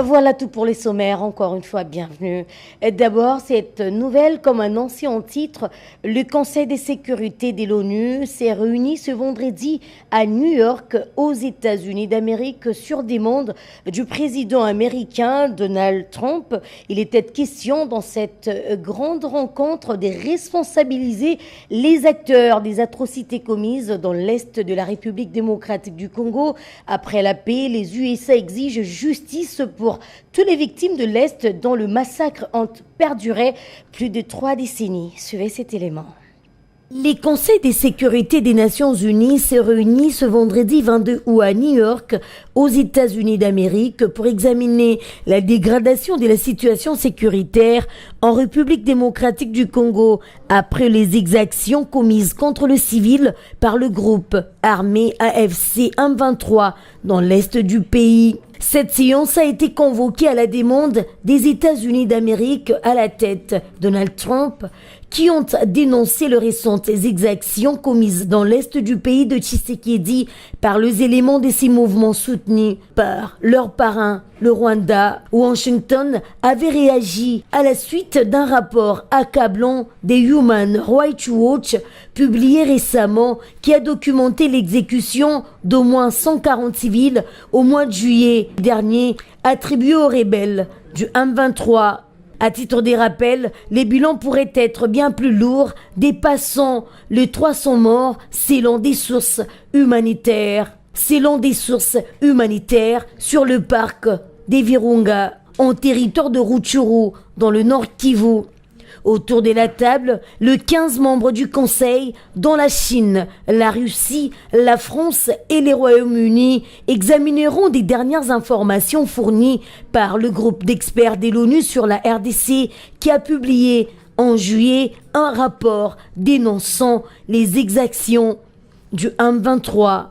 Voilà tout pour les sommaires, encore une fois, bienvenue. D'abord, cette nouvelle, comme annoncé en titre, le Conseil de sécurité de l'ONU s'est réuni ce vendredi à New York, aux États-Unis d'Amérique, sur demande du président américain Donald Trump. Il était question dans cette grande rencontre de responsabiliser les acteurs des atrocités commises dans l'Est de la République démocratique du Congo. Après la paix, les USA exigent justice pour toutes les victimes de l'Est dont le massacre ont perduré plus de 3 décennies. Suivez cet élément. Les conseils de sécurité des Nations Unies se réunissent ce vendredi 22 août à New York, aux États-Unis d'Amérique, pour examiner la dégradation de la situation sécuritaire en République démocratique du Congo après les exactions commises contre le civil par le groupe armé AFC M23 dans l'est du pays. Cette séance a été convoquée à la demande des États-Unis d'Amérique à la tête Donald Trump, qui ont dénoncé les récentes exactions commises dans l'est du pays de Tshisekedi par les éléments de ces mouvements soutenus par leur parrain, le Rwanda. Washington avait réagi à la suite d'un rapport accablant des Human Rights Watch publié récemment qui a documenté l'exécution d'au moins 140 civils au mois de juillet dernier attribués aux rebelles du M23. À titre de rappel, les bilans pourraient être bien plus lourds, dépassant les 300 morts selon des sources humanitaires. Selon des sources humanitaires sur le parc des Virunga, en territoire de Rutshuru, dans le Nord Kivu. Autour de la table, les 15 membres du Conseil, dont la Chine, la Russie, la France et les Royaumes-Unis, examineront des dernières informations fournies par le groupe d'experts de l'ONU sur la RDC qui a publié en juillet un rapport dénonçant les exactions du M23